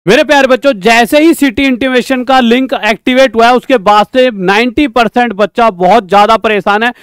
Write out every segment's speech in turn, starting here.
मेरे प्यारे बच्चों, जैसे ही सिटी इंटीमेशन का लिंक एक्टिवेट हुआ है उसके बाद से 90% बच्चा बहुत ज्यादा परेशान है।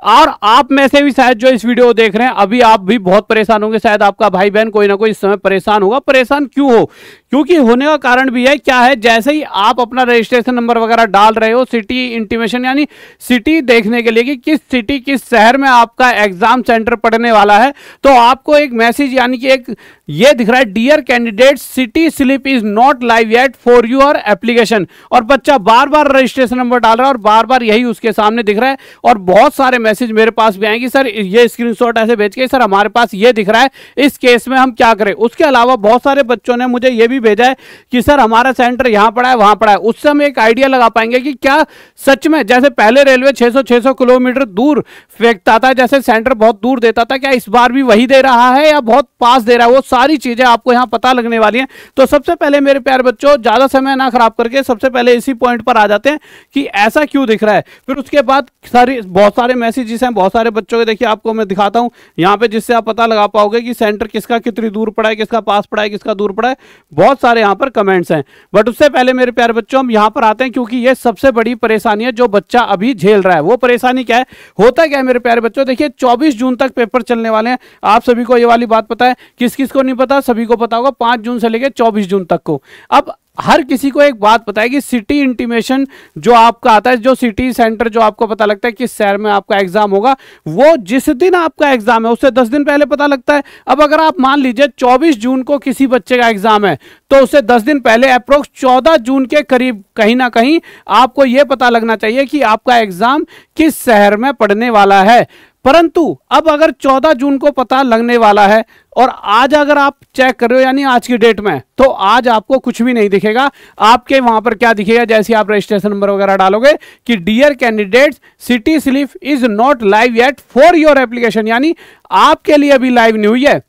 और आप में से भी शायद जो इस वीडियो को देख रहे हैं अभी आप भी बहुत परेशान होंगे, शायद आपका भाई बहन कोई ना कोई इस समय परेशान होगा। परेशान क्यों हो? क्योंकि होने का कारण भी है क्या है, जैसे ही आप अपना रजिस्ट्रेशन नंबर वगैरह डाल रहे हो सिटी इंटीमेशन यानी सिटी देखने के लिए कि किस सिटी किस शहर में आपका एग्जाम सेंटर पड़ने वाला है, तो आपको एक मैसेज यानी कि एक ये दिख रहा है, dear candidate city slip is not live yet for your application. और बच्चा बार बार रजिस्ट्रेशन नंबर डाल रहा है और बार बार यही उसके सामने दिख रहा है। और बहुत सारे मैसेज मेरे पास भी आएंगे, सर ये स्क्रीनशॉट ऐसे भेज के, सर हमारे पास ये दिख रहा है, इस केस में हम क्या करें। उसके अलावा बहुत सारे बच्चों ने मुझे ये भी भेजा है कि सर हमारा सेंटर यहां पड़ा है वहां पड़ा है। उससे हम एक आइडिया लगा पाएंगे कि क्या सच में जैसे पहले रेलवे 600 किलोमीटर दूर फेंकता था, जैसे सेंटर बहुत दूर देता था, क्या इस बार भी वही दे रहा है या बहुत पास दे रहा है। वो सारी चीजें आपको यहां पता लगने वाली हैं। तो सबसे पहले मेरे प्यारे बच्चों, ज्यादा समय ना खराब करके सबसे पहले इसी पॉइंट पर आ जाते हैं कि ऐसा क्यों दिख रहा है। फिर उसके बाद बहुत सारे मैसेजेस हैं बहुत सारे बच्चों के, देखिए आपको मैं दिखाता हूं यहां पे, जिससे आप पता लगा पाओगे कि सेंटर किसका कितनी दूर पड़ा है, किसका पास पड़ा है, किसका दूर पड़ा है। बहुत सारे यहां पर कमेंट्स हैं। बट उससे पहले मेरे प्यारे बच्चों हम यहां पर आते हैं, क्योंकि यह सबसे बड़ी परेशानी है जो बच्चा अभी झेल रहा है। वो परेशानी क्या है, होता क्या है मेरे प्यारे बच्चों, देखिए 24 जून तक पेपर चलने वाले हैं। आप सभी को ये वाली बात पता है, किस किस को नहीं पता, सभी को पता होगा। 5 जून से लेकर 24 जून तक को अब हर किसी को एक बात पता है कि सिटी इंटीमेशन जो आपका आता है, जो सिटी सेंटर जो आपको पता लगता है किस शहर में आपका एग्जाम होगा, वो जिस दिन आपका एग्जाम है उससे 10 दिन पहले पता लगता है। अब अगर आप मान लीजिए 24 जून को किसी बच्चे का एग्जाम है, तो उससे 10 दिन पहले अप्रोक्स 14 जून के करीब कहीं ना कहीं आपको यह पता लगना चाहिए कि आपका एग्जाम किस शहर में पड़ने वाला है। परंतु अब अगर 14 जून को पता लगने वाला है और आज अगर आप चेक कर रहे हो यानी आज की डेट में, तो आज आपको कुछ भी नहीं दिखेगा। आपके वहां पर क्या दिखेगा, जैसे आप रजिस्ट्रेशन नंबर वगैरह डालोगे कि dear candidates city slip is not live yet for your application, यानी आपके लिए अभी लाइव नहीं हुई है।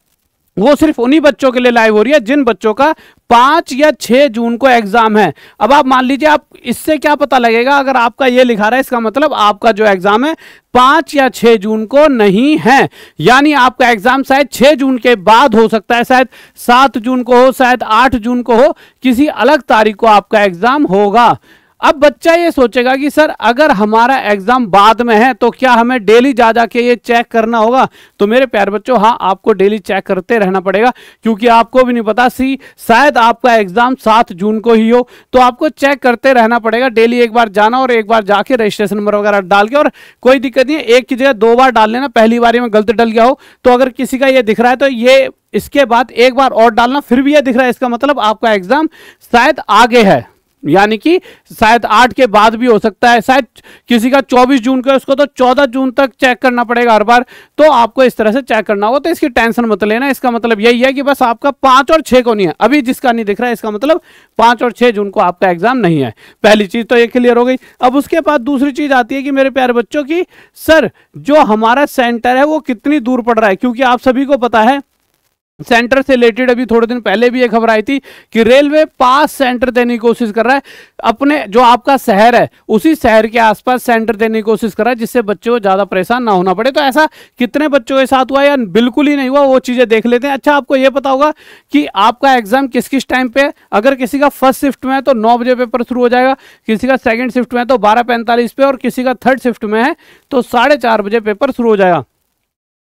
वो सिर्फ उन्हीं बच्चों के लिए लाइव हो रही है जिन बच्चों का 5 या 6 जून को एग्जाम है। अब आप मान लीजिए, आप इससे क्या पता लगेगा, अगर आपका ये लिखा रहा है इसका मतलब आपका जो एग्जाम है 5 या 6 जून को नहीं है, यानी आपका एग्जाम शायद 6 जून के बाद हो सकता है, शायद 7 जून को हो, शायद 8 जून को हो, किसी अलग तारीख को आपका एग्जाम होगा। अब बच्चा ये सोचेगा कि सर अगर हमारा एग्जाम बाद में है तो क्या हमें डेली जा जाके ये चेक करना होगा। तो मेरे प्यारे बच्चों, हाँ आपको डेली चेक करते रहना पड़ेगा, क्योंकि आपको भी नहीं पता शायद आपका एग्जाम 7 जून को ही हो, तो आपको चेक करते रहना पड़ेगा। डेली एक बार जाना और एक बार जाके रजिस्ट्रेशन नंबर वगैरह डाल के, और कोई दिक्कत नहीं है, एक की जगह 2 बार डाल लेना। पहली बारी में गलत डल गया हो तो अगर किसी का ये दिख रहा है तो ये इसके बाद एक बार और डालना, फिर भी ये दिख रहा है इसका मतलब आपका एग्जाम शायद आगे है, यानी कि शायद 8 के बाद भी हो सकता है। शायद किसी का 24 जून का, उसको तो 14 जून तक चेक करना पड़ेगा हर बार। तो आपको इस तरह से चेक करना होगा, तो इसकी टेंशन मत लेना। इसका मतलब यही है कि बस आपका 5 और 6 को नहीं है, अभी जिसका नहीं दिख रहा है इसका मतलब 5 और 6 जून को आपका एग्जाम नहीं है। पहली चीज तो ये क्लियर हो गई। अब उसके बाद दूसरी चीज आती है कि मेरे प्यारे बच्चों की, सर जो हमारा सेंटर है वो कितनी दूर पड़ रहा है। क्योंकि आप सभी को पता है सेंटर से रिलेटेड अभी थोड़े दिन पहले भी एक खबर आई थी कि रेलवे पास सेंटर देने की कोशिश कर रहा है, अपने जो आपका शहर है उसी शहर के आसपास सेंटर देने की कोशिश कर रहा है, जिससे बच्चों को ज्यादा परेशान ना होना पड़े। तो ऐसा कितने बच्चों के साथ हुआ या बिल्कुल ही नहीं हुआ, वो चीजें देख लेते हैं। अच्छा, आपको यह पता होगा कि आपका एग्जाम किस किस टाइम पे है। अगर किसी का फर्स्ट शिफ्ट में है तो 9 बजे पेपर शुरू हो जाएगा, किसी का सेकंड शिफ्ट में है तो 12:45 पे, और किसी का थर्ड शिफ्ट में है तो 4:30 बजे पेपर शुरू हो जाएगा।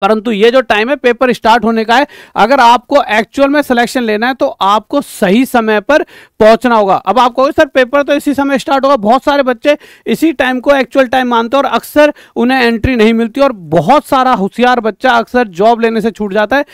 परंतु ये जो टाइम है पेपर स्टार्ट होने का है, अगर आपको एक्चुअल में सिलेक्शन लेना है तो आपको सही समय पर पहुंचना होगा। अब आप कहोगे सर पेपर तो इसी समय स्टार्ट होगा, बहुत सारे बच्चे इसी टाइम को एक्चुअल टाइम मानते हैं और अक्सर उन्हें एंट्री नहीं मिलती, और बहुत सारा होशियार बच्चा अक्सर जॉब लेने से छूट जाता है,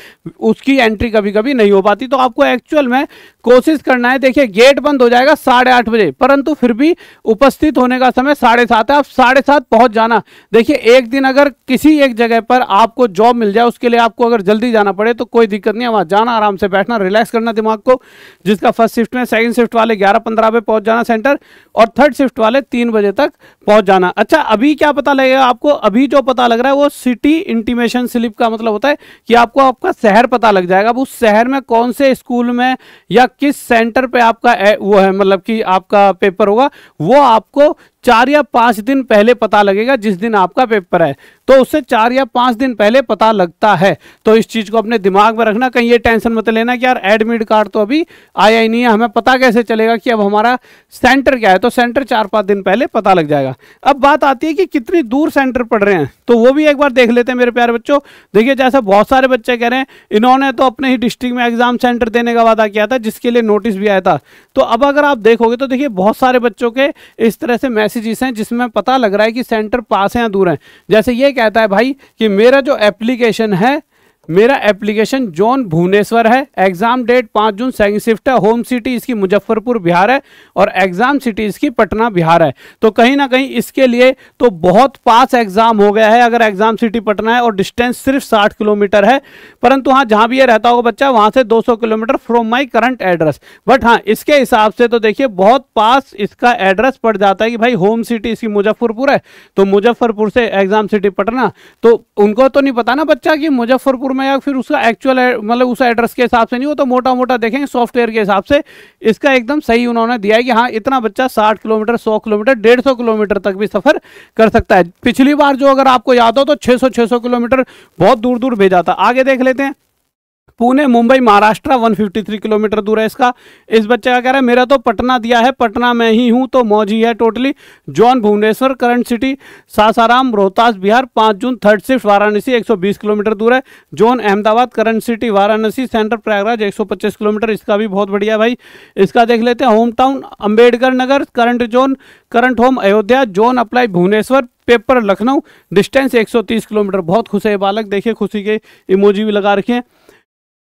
उसकी एंट्री कभी कभी नहीं हो पाती। तो आपको एक्चुअल में कोशिश करना है। देखिए गेट बंद हो जाएगा 8:30 बजे, परंतु फिर भी उपस्थित होने का समय 7:30 है। आप 7:30 पहुंच जाना। देखिए एक दिन अगर किसी एक जगह पर आपको जॉब मिल जाए, उसके लिए आपको अगर जल्दी जाना पड़े तो कोई दिक्कत नहीं है, वहां जाना, आराम से बैठना, रिलैक्स करना दिमाग को। जिसका फर्स्ट शिफ्ट में, सेकंड शिफ्ट वाले 11:15 पे पहुंच जाना सेंटर, और थर्ड शिफ्ट वाले 3 बजे तक पहुंच जाना। अच्छा, अभी क्या पता लगेगा आपको, अभी जो पता लग रहा है वो सिटी इंटीमेशन स्लिप का मतलब होता है कि आपको आपका शहर पता लग जाएगा। अब उस शहर में कौन से स्कूल में या किस सेंटर पे आपका वो है, मतलब कि आपका पेपर होगा, वो आपको 4 या 5 दिन पहले पता लगेगा, जिस दिन आपका पेपर है तो उससे 4 या 5 दिन पहले पता लगता है। तो इस चीज को अपने दिमाग में रखना, कहीं ये टेंशन मत लेना कि यार एडमिट कार्ड तो अभी आया ही नहीं है, हमें पता कैसे चलेगा कि अब हमारा सेंटर क्या है। तो सेंटर 4-5 दिन पहले पता लग जाएगा। अब बात आती है कि कितनी दूर सेंटर पड़ रहे हैं, तो वो भी एक बार देख लेते हैं मेरे प्यारे बच्चों। देखिए जैसे बहुत सारे बच्चे कह रहे हैं इन्होंने तो अपने ही डिस्ट्रिक्ट में एग्जाम सेंटर देने का वादा किया था, जिसके लिए नोटिस भी आया था। तो अब अगर आप देखोगे तो देखिए बहुत सारे बच्चों के इस तरह से मैसेजेस हैं जिसमें पता लग रहा है कि सेंटर पास है या दूर है। जैसे ये कहता है भाई कि मेरा जो एप्लीकेशन है, मेरा एप्लीकेशन जॉन भुवनेश्वर है, एग्जाम डेट 5 जून, सेकंड शिफ्ट है, होम सिटी इसकी मुजफ्फरपुर बिहार है और एग्जाम सिटी इसकी पटना बिहार है। तो कहीं ना कहीं इसके लिए तो बहुत पास एग्जाम हो गया है अगर एग्जाम सिटी पटना है और डिस्टेंस सिर्फ 60 किलोमीटर है। परंतु हाँ, जहां भी ये रहता होगा बच्चा वहां से 200 kilometre from my current address. But हाँ, इसके हिसाब से तो देखिए बहुत पास इसका एड्रेस पड़ जाता है कि भाई होम सिटी इसकी मुजफ्फरपुर है, तो मुजफ्फरपुर से एग्जाम सिटी पटना। तो उनको तो नहीं पता ना बच्चा कि मुजफ्फरपुर में या फिर उसका एक्चुअल मतलब उस एड्रेस के हिसाब से नहीं हो, तो मोटा मोटा देखेंगे सॉफ्टवेयर के हिसाब से इसका एकदम सही उन्होंने दिया है कि हाँ इतना बच्चा 60 किलोमीटर, 100 किलोमीटर, 150 किलोमीटर तक भी सफर कर सकता है। पिछली बार जो अगर आपको याद हो तो 600 किलोमीटर बहुत दूर दूर भेजा था। आगे देख लेते हैं। पुणे मुंबई महाराष्ट्र 153 किलोमीटर दूर है इसका। इस बच्चे का कह रहा है मेरा तो पटना दिया है, पटना में ही हूं तो मौज ही है totally. Zone Bhubaneswar current city Sasaram Rohtas Bihar 5 June, third shift Varanasi 120 kilometre दूर है। Zone Ahmedabad current city Varanasi centre Prayagraj 125 kilometre, इसका भी बहुत बढ़िया भाई। इसका देख लेते हैं। Home town Ambedkar Nagar, current zone, current home Ayodhya, zone apply Bhubaneswar, paper Lucknow, distance 130 kilometre. बहुत खुश है बालक, देखिए खुशी के इमोजी भी लगा रखे हैं।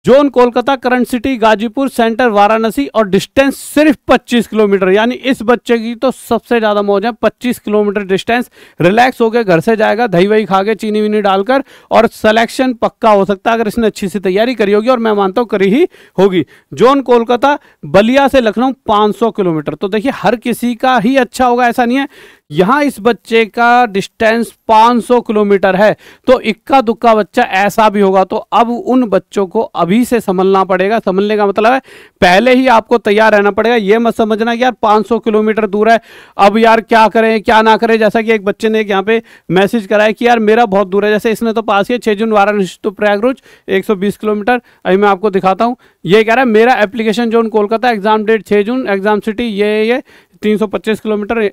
Zone Kolkata current city Ghazipur centre Varanasi और डिस्टेंस सिर्फ 25 किलोमीटर। यानी इस बच्चे की तो सबसे ज्यादा मौज है, 25 किलोमीटर डिस्टेंस, रिलैक्स होकर घर से जाएगा दही वही खा के चीनी वीनी डालकर, और सिलेक्शन पक्का हो सकता है अगर इसने अच्छी सी तैयारी करी होगी, और मैं मानता हूं करी ही होगी। जोन कोलकाता बलिया से लखनऊ 500 किलोमीटर। तो देखिए हर किसी का ही अच्छा होगा ऐसा नहीं है, यहां इस बच्चे का डिस्टेंस 500 किलोमीटर है, तो इक्का दुक्का बच्चा ऐसा भी होगा। तो अब उन बच्चों को अभी से समझना पड़ेगा। समझने का मतलब है पहले ही आपको तैयार रहना पड़ेगा। ये मत समझना कि यार 500 किलोमीटर दूर है, अब यार क्या करें क्या ना करें। जैसा कि एक बच्चे ने यहाँ पे मैसेज कराया कि यार मेरा बहुत दूर है, जैसे इसने तो पास किया 6 जून वाराणसी तो प्रयागराज 120 किलोमीटर। अभी मैं आपको दिखाता हूँ। ये कह रहा है मेरा application zone Kolkata, exam date 6 June, exam city ये 325 किलोमीटर।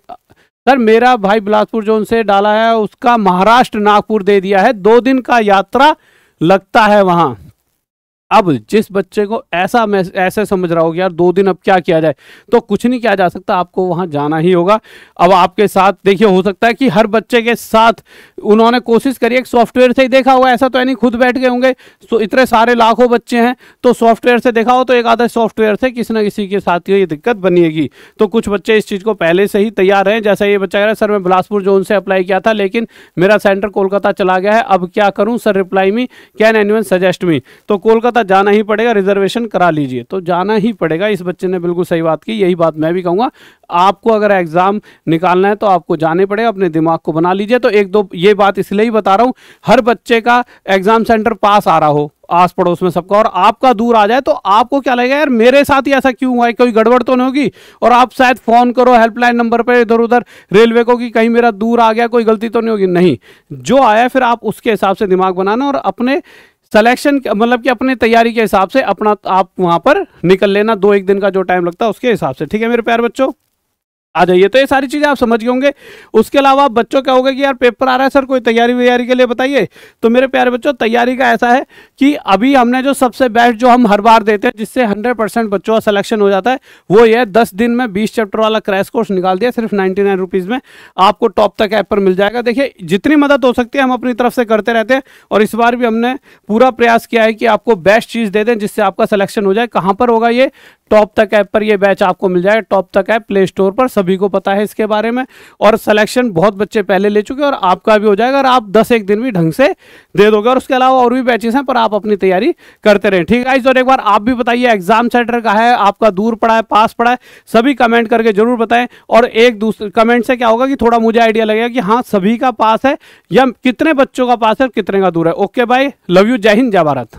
सर मेरा भाई बिलासपुर जोन से डाला है, उसका महाराष्ट्र नागपुर दे दिया है, 2 दिन का यात्रा लगता है वहां। अब जिस बच्चे को ऐसा मैं ऐसे समझ रहा हूँ कि यार 2 दिन अब क्या किया जाए, तो कुछ नहीं किया जा सकता, आपको वहां जाना ही होगा। अब आपके साथ देखिए हो सकता है कि हर बच्चे के साथ उन्होंने कोशिश करी, एक सॉफ्टवेयर से ही देखा होगा, ऐसा तो है नहीं खुद बैठ गए होंगे। तो इतने सारे लाखों बच्चे हैं तो सॉफ्टवेयर से देखा हो, तो एक आधा सॉफ्टवेयर से किसी ना किसी के साथ ये दिक्कत बनेगी। तो कुछ बच्चे इस चीज़ को पहले से ही तैयार हैं। जैसा ये बच्चा कह रहा है सर मैं बिलासपुर जोन से अप्लाई किया था लेकिन मेरा सेंटर कोलकाता चला गया है, अब क्या करूँ sir, reply me, can anyone suggest me. तो कोलकाता जाना ही पड़ेगा, रिजर्वेशन करा लीजिए। तो जाना ही पड़ेगा, इस बच्चे ने बिल्कुल सही बात की, यही बात मैं भी कहूँगा। आपको अगर एग्जाम निकालना है तो आपको जाने पड़ेगा, अपने दिमाग को बना लीजिए। तो एक दो ये बात इसलिए ही बता रहा हूँ, हर बच्चे का एग्जाम सेंटर पास आ रहा हो आस पड़ोस में सबका, और आपका दूर आ जाए तो आपको क्या लगेगा यार मेरे साथ ही ऐसा क्यों हुआ है, कोई गड़बड़ तो नहीं होगी। और आप शायद फोन करो हेल्पलाइन नंबर पर इधर उधर रेलवे को कि कहीं मेरा दूर आ गया, कोई गलती तो नहीं होगी। नहीं, जो आया फिर आप उसके हिसाब से दिमाग बनाना और अपने सिलेक्शन मतलब कि अपने तैयारी के हिसाब से अपना आप वहां पर निकल लेना, 2-1 दिन का जो टाइम लगता है उसके हिसाब से। ठीक है मेरे प्यारे बच्चों, आ जाइए। तो ये सारी चीजें आप समझ गए होंगे। उसके अलावा बच्चों क्या होगा कि यार पेपर आ रहा है सर, कोई तैयारी वैयारी के लिए बताइए। तो मेरे प्यारे बच्चों तैयारी का ऐसा है कि अभी हमने जो सबसे बेस्ट जो हम हर बार देते हैं जिससे 100% बच्चों का सिलेक्शन हो जाता है, वो ये 10 दिन में 20 चैप्टर वाला क्रैश कोर्स निकाल दिया, सिर्फ 99 रुपीज़ में आपको टॉप तक ऐप पर मिल जाएगा। देखिए जितनी मदद हो सकती है हम अपनी तरफ से करते रहते हैं, और इस बार भी हमने पूरा प्रयास किया है कि आपको बेस्ट चीज़ दे दें जिससे आपका सिलेक्शन हो जाए। कहाँ पर होगा ये? टॉप तक ऐप पर ये बैच आपको मिल जाएगा। टॉप तक ऐप प्ले स्टोर पर, सभी को पता है इसके बारे में, और सिलेक्शन बहुत बच्चे पहले ले चुके हैं और आपका भी हो जाएगा, और आप 10-1 दिन भी ढंग से दे दोगे। और उसके अलावा और भी बैचेस हैं, पर आप अपनी तैयारी करते रहें। ठीक है, और एक बार आप भी बताइए एग्जाम सेंटर का है आपका, दूर पड़ा है पास पड़ा है, सभी कमेंट करके जरूर बताएं। और एक दूसरे कमेंट से क्या होगा कि थोड़ा मुझे आइडिया लगेगा कि हाँ सभी का पास है या कितने बच्चों का पास है, कितने का दूर है। ओके बाय, लव यू, जय हिंद, जय भारत।